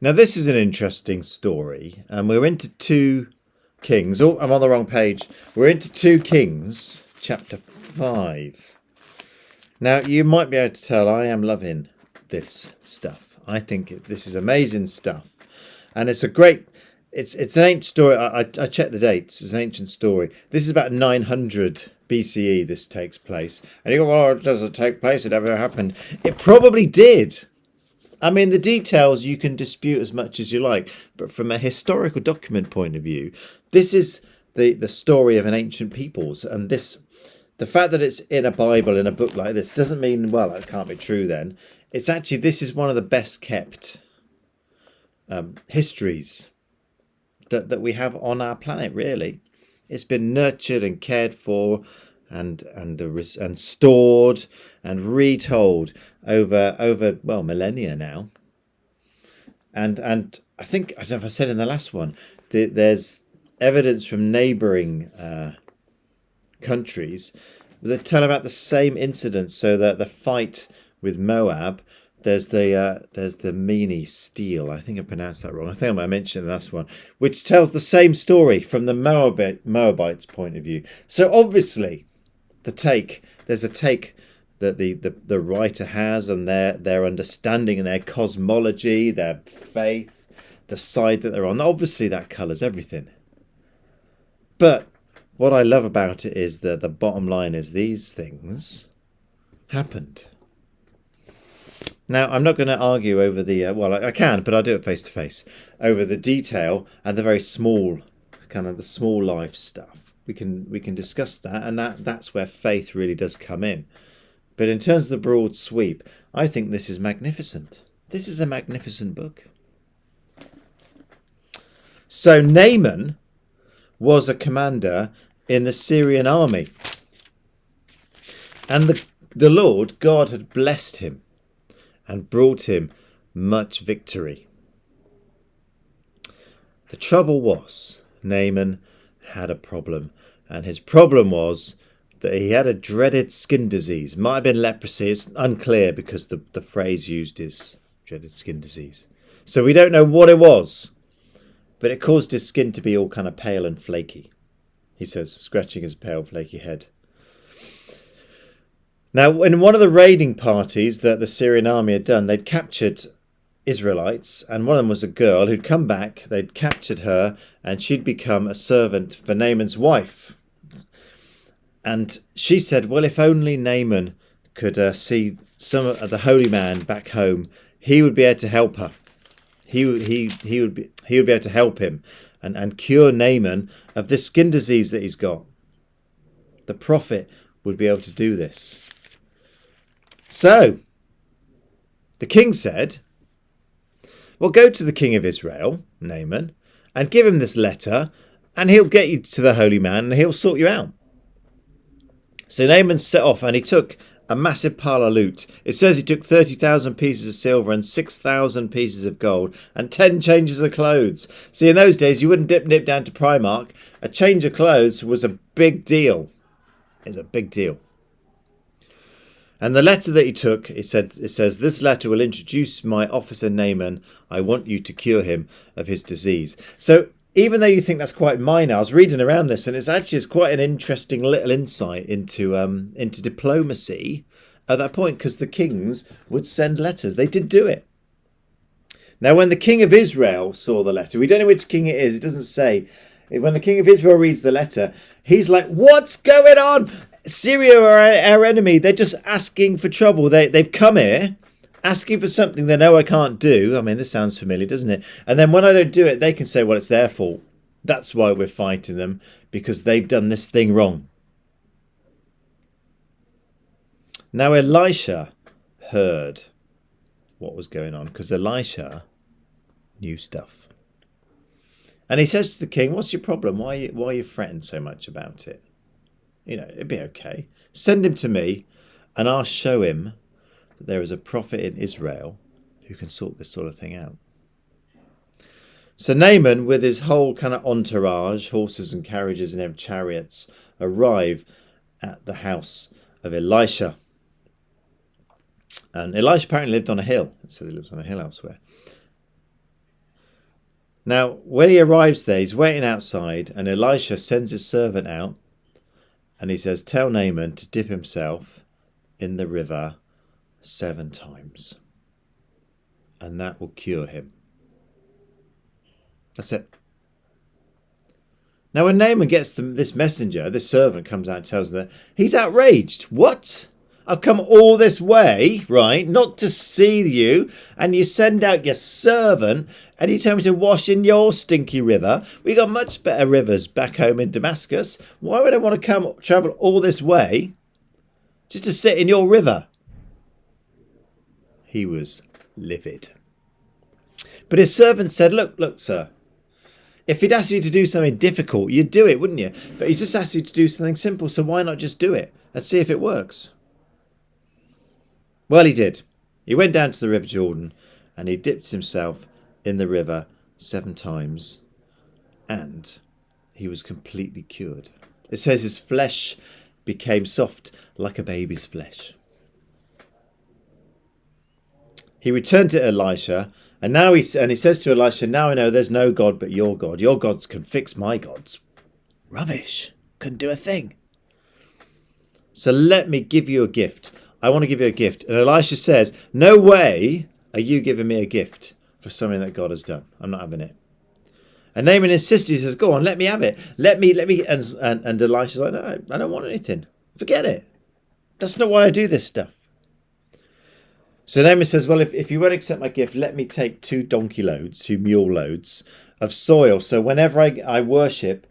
Now, this is an interesting story, and we're into 2 Kings. Oh, I'm on the wrong page. We're into 2 Kings, chapter 5. Now, you might be able to tell I am loving this stuff. I think this is amazing stuff. And it's a great, it's an ancient story. I checked the dates. It's an ancient story. This is about 900 BCE this takes place. And you go, well, does it take place? It never happened. It probably did. I mean, the details you can dispute as much as you like, but from a historical document point of view, this is the story of an ancient peoples, and the fact that it's in a Bible, in a book like this, doesn't mean, well, it can't be true then. It's actually, this is one of the best kept histories that we have on our planet, really. It's been nurtured and cared for and stored and retold over well, millennia now. And I think, I don't know if I said in the last one, there's evidence from neighbouring countries that tell about the same incidents. So that the fight with Moab, there's the Mene Steel. I think I pronounced that wrong. I think I might mention the last one, which tells the same story from the Moabites' point of view. So obviously, there's a take that the writer has, and their understanding and their cosmology, their faith, the side that they're on. Obviously, that colours everything. But what I love about it is that the bottom line is these things happened. Now, I'm not going to argue over the, well, I can, but I'll do it face to face, over the detail and the very small, kind of the small life stuff. We can discuss that, and that's where faith really does come in. But in terms of the broad sweep, I think this is magnificent. This is a magnificent book. So Naaman was a commander in the Syrian army. And the Lord God had blessed him and brought him much victory. The trouble was, Naaman had a problem, and his problem was that he had a dreaded skin disease. Might have been leprosy. It's unclear because the phrase used is dreaded skin disease. So we don't know what it was, but it caused his skin to be all kind of pale and flaky, he says, scratching his pale, flaky head. Now, in one of the raiding parties that the Syrian army had done, they'd captured Israelites, and one of them was a girl who'd come back. They'd captured her, and she'd become a servant for Naaman's wife. And she said, well, if only Naaman could see some of the holy man back home, he would be able to help her. He would be able to help him and cure Naaman of this skin disease that he's got. The prophet would be able to do this. So the king said, well, go to the king of Israel, Naaman, and give him this letter, and he'll get you to the holy man, and he'll sort you out. So Naaman set off, and he took a massive pile of loot. It says he took 30,000 pieces of silver and 6,000 pieces of gold and 10 changes of clothes. See, in those days, you wouldn't nip down to Primark. A change of clothes was a big deal. It was a big deal. And the letter that he took, it says, this letter will introduce my officer Naaman. I want you to cure him of his disease. So even though you think that's quite minor, I was reading around this, and it's quite an interesting little insight into diplomacy at that point, because the kings would send letters. They did do it. Now, when the king of Israel saw the letter, we don't know which king it is. It doesn't say. When the king of Israel reads the letter, he's like, what's going on? Syria are our enemy. They're just asking for trouble. They've come here asking for something they know I can't do. I mean, this sounds familiar, doesn't it? And then when I don't do it, they can say, well, it's their fault. That's why we're fighting them, because they've done this thing wrong. Now, Elisha heard what was going on, because Elisha knew stuff. And he says to the king, what's your problem? Why are you fretting so much about it? You know, it'd be okay. Send him to me, and I'll show him that there is a prophet in Israel who can sort this sort of thing out. So Naaman, with his whole kind of entourage, horses and carriages and chariots, arrive at the house of Elisha. And Elisha apparently lived on a hill. It says he lives on a hill elsewhere. Now, when he arrives there, he's waiting outside, and Elisha sends his servant out, and he says, tell Naaman to dip himself in the river 7 times, and that will cure him. That's it. Now, when Naaman gets this messenger, this servant comes out and tells them that, he's outraged. What? I've come all this way, right, not to see you, and you send out your servant, and you tell me to wash in your stinky river. We got much better rivers back home in Damascus. Why would I want to travel all this way just to sit in your river? He was livid. But his servant said, look, sir. If he'd asked you to do something difficult, you'd do it, wouldn't you? But he's just asked you to do something simple, so why not just do it and see if it works? Well, he did. He went down to the River Jordan and he dipped himself in the river 7 times, and he was completely cured. It says his flesh became soft like a baby's flesh. He returned to Elisha, and he says to Elisha, now I know there's no God but your God. Your gods can fix my gods. Rubbish. Couldn't do a thing. So let me give you a gift. I want to give you a gift. And Elisha says, no way are you giving me a gift for something that God has done. I'm not having it. And Naaman insisted. He says, go on, let me have it. Let me. And Elisha's like, no, I don't want anything. Forget it. That's not why I do this stuff. So Naaman says, well, if you won't accept my gift, let me take 2 mule loads of soil. So whenever I worship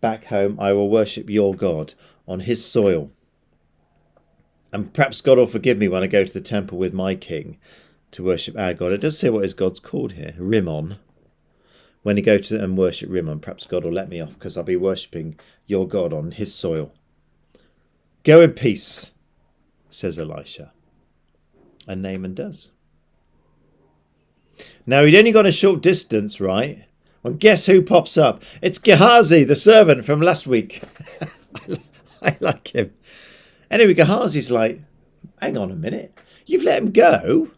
back home, I will worship your God on his soil. And perhaps God will forgive me when I go to the temple with my king to worship our God. It does say what his God's called here, Rimmon. When you go to and worship Rimmon, perhaps God will let me off because I'll be worshipping your God on his soil. Go in peace, says Elisha. And Naaman does. Now, he'd only gone a short distance, right? Well, guess who pops up? It's Gehazi, the servant from last week. I like him. Anyway, Gehazi's like, hang on a minute. You've let him go?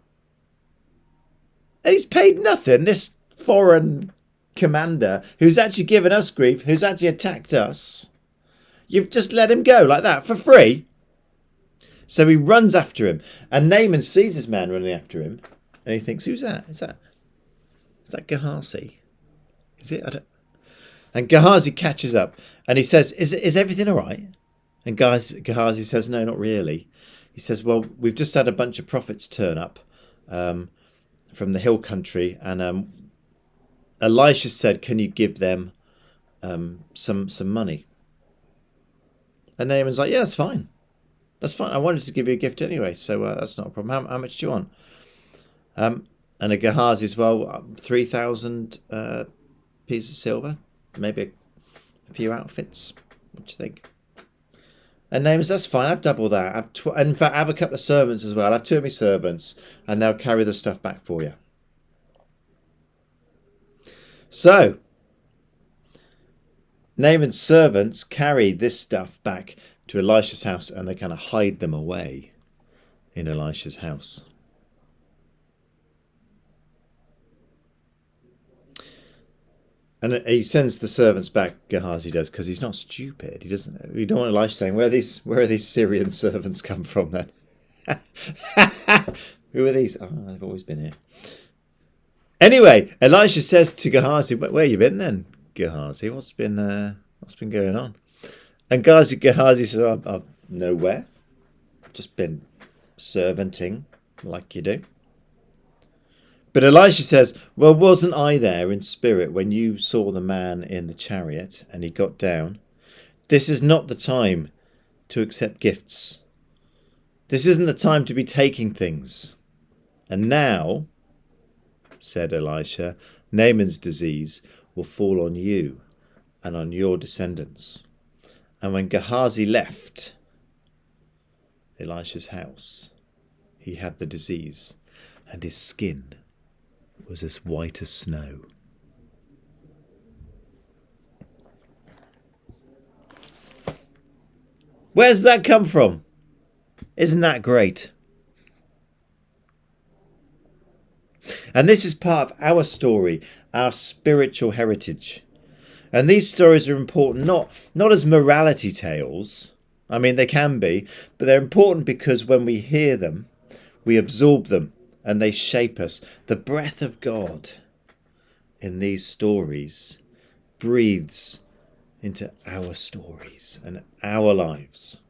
And he's paid nothing, this foreign commander who's actually given us grief, who's actually attacked us. You've just let him go like that for free? So he runs after him, and Naaman sees this man running after him, and he thinks, who's that? Is that Gehazi? Is it? And Gehazi catches up, and he says, is everything all right? And Gehazi says, no, not really. He says, well, we've just had a bunch of prophets turn up from the hill country, and Elisha said, can you give them some money? And Naaman's like, yeah, that's fine. That's fine. I wanted to give you a gift anyway, so that's not a problem. How much do you want? And Gehazi as well, 3,000 pieces of silver, maybe a few outfits. What do you think? And Naaman says, that's fine, I've doubled that. In fact, I have a couple of servants as well. I have 2 of my servants, and they'll carry the stuff back for you. So, Naaman's servants carry this stuff back to Elisha's house, and they kind of hide them away in Elisha's house. And he sends the servants back, Gehazi does, because he's not stupid. He doesn't. We don't want Elisha saying, where are these Syrian servants come from then? Who are these? Oh, they've always been here. Anyway, Elisha says to Gehazi, where you been then, Gehazi? What's been going on? And Gehazi says, I've nowhere. Just been servanting like you do. But Elisha says, well, wasn't I there in spirit when you saw the man in the chariot and he got down? This is not the time to accept gifts. This isn't the time to be taking things. And now, said Elisha, Naaman's disease will fall on you and on your descendants. And when Gehazi left Elisha's house, he had the disease, and his skin was as white as snow. Where's that come from? Isn't that great? And this is part of our story, our spiritual heritage. And these stories are important not as morality tales. I mean, they can be, but they're important because when we hear them, we absorb them and they shape us. The breath of God in these stories breathes into our stories and our lives.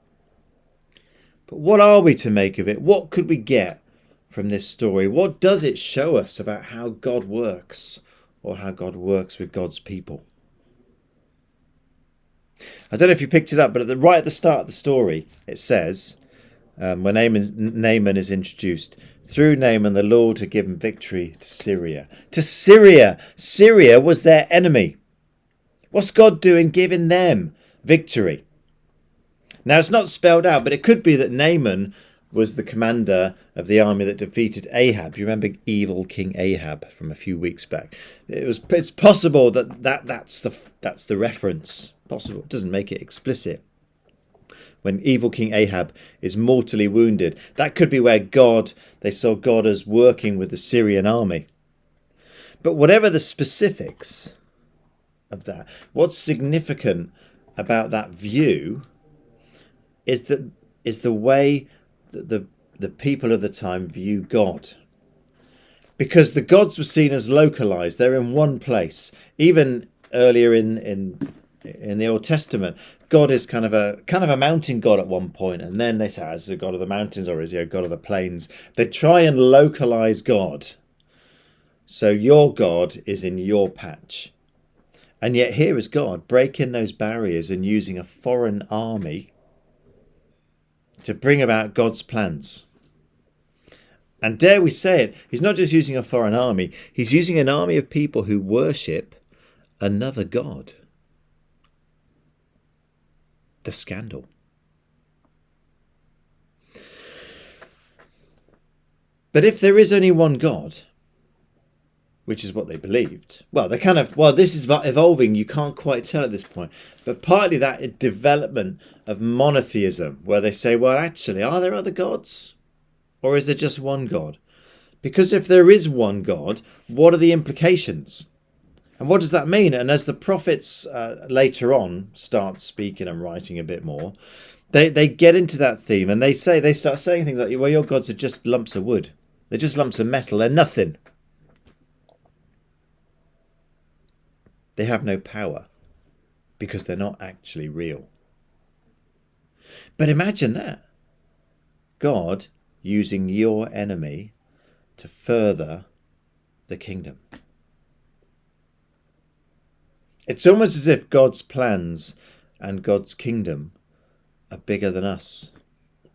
But what are we to make of it? What could we get from this story? What does it show us about how God works, or how God works with God's people? I don't know if you picked it up, but right at the start of the story, it says, when Naaman is introduced, through Naaman the Lord had given victory to Syria. To Syria! Syria was their enemy. What's God doing giving them victory? Now, it's not spelled out, but it could be that Naaman was the commander of the army that defeated Ahab. You remember evil King Ahab from a few weeks back? It's possible that's the reference. Possible. It doesn't make it explicit. When evil King Ahab is mortally wounded, that could be where they saw God as working with the Syrian army. But whatever the specifics of that, what's significant about that view is the way that the people of the time view God. Because the gods were seen as localized. They're in one place. Even earlier in the Old Testament, God is kind of a mountain god at one point, and then they say, is he a god of the mountains or is he a god of the plains? They try and localize God. So your God is in your patch. And yet here is God breaking those barriers and using a foreign army to bring about God's plans. And dare we say it, he's not just using a foreign army, he's using an army of people who worship another God. The scandal. But if there is only one God, which is what they believed, this is evolving, you can't quite tell at this point, but partly that development of monotheism, where they say, well, actually, are there other gods? Or is there just one God? Because if there is one God, what are the implications? And what does that mean? And as the prophets later on start speaking and writing a bit more, they get into that theme and they start saying things like, well, your gods are just lumps of wood. They're just lumps of metal. They're nothing. They have no power because they're not actually real. But imagine that. God using your enemy to further the kingdom. It's almost as if God's plans and God's kingdom are bigger than us.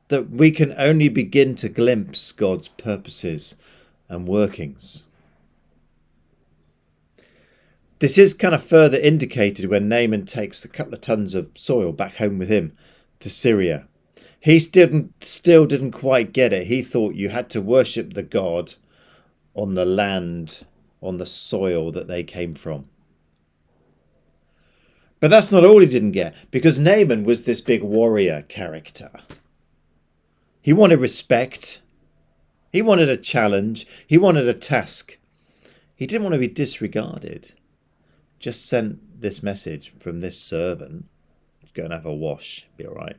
That we can only begin to glimpse God's purposes and workings. This is kind of further indicated when Naaman takes a couple of tons of soil back home with him to Syria. He still didn't quite get it. He thought you had to worship the God on the land, on the soil that they came from. But that's not all he didn't get, because Naaman was this big warrior character. He wanted respect. He wanted a challenge. He wanted a task. He didn't want to be disregarded. Just sent this message from this servant. Go and have a wash. Be all right.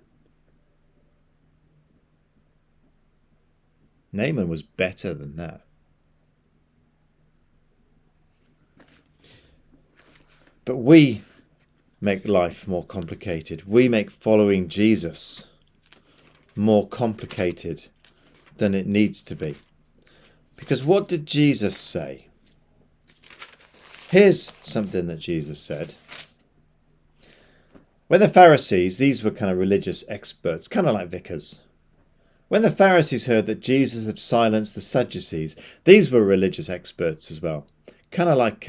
Naaman was better than that. But we make life more complicated. We make following Jesus more complicated than it needs to be. Because what did Jesus say? Here's something that Jesus said. When the Pharisees, these were kind of religious experts, kind of like vicars. When the Pharisees heard that Jesus had silenced the Sadducees, these were religious experts as well. Kind of like,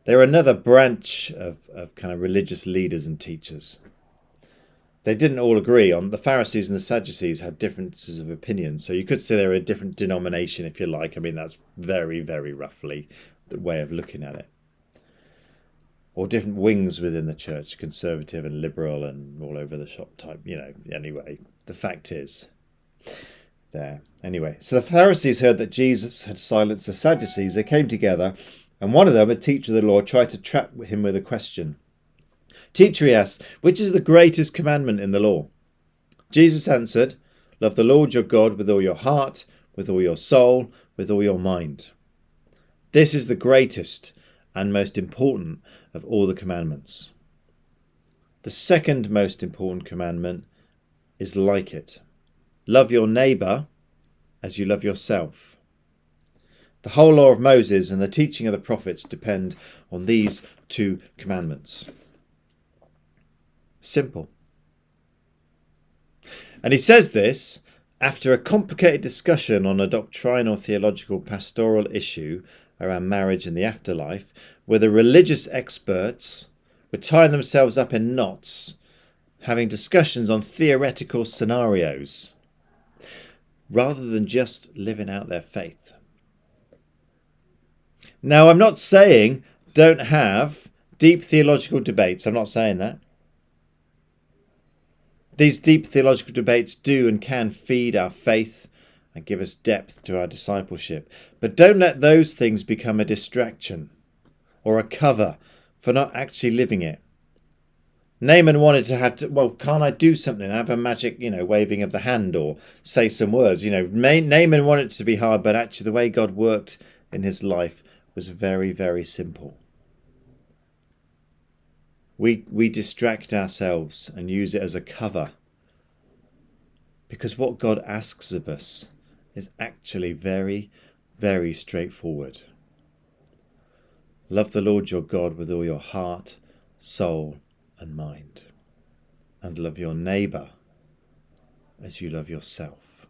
they're another branch of kind of religious leaders and teachers. They didn't all agree on, the Pharisees and the Sadducees had differences of opinion. So you could say they're a different denomination, if you like. I mean, that's very, very roughly the way of looking at it. Or different wings within the church, conservative and liberal and all over the shop type, anyway, the fact is, there. Anyway, so the Pharisees heard that Jesus had silenced the Sadducees. They came together, and one of them, a teacher of the law, tried to trap him with a question. Teacher, he asked, which is the greatest commandment in the law? Jesus answered, love the Lord your God with all your heart, with all your soul, with all your mind. This is the greatest and most important of all the commandments. The second most important commandment is like it. Love your neighbour as you love yourself. The whole law of Moses and the teaching of the prophets depend on these two commandments. Simple. And he says this after a complicated discussion on a doctrinal, theological, pastoral issue around marriage and the afterlife, where the religious experts were tying themselves up in knots, having discussions on theoretical scenarios, rather than just living out their faith. Now, I'm not saying don't have deep theological debates. I'm not saying that. These deep theological debates do and can feed our faith and give us depth to our discipleship. But don't let those things become a distraction or a cover for not actually living it. Naaman wanted to have can't I do something? Have a magic, waving of the hand or say some words. Naaman wanted it to be hard, but actually the way God worked in his life was very, very simple. We distract ourselves and use it as a cover, because what God asks of us is actually very, very straightforward. Love the Lord your God with all your heart, soul, and mind, and love your neighbour as you love yourself.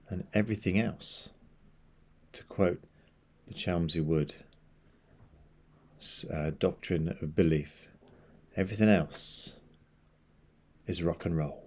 And everything else, to quote the Chelmsford Wood doctrine of belief, everything else is rock and roll.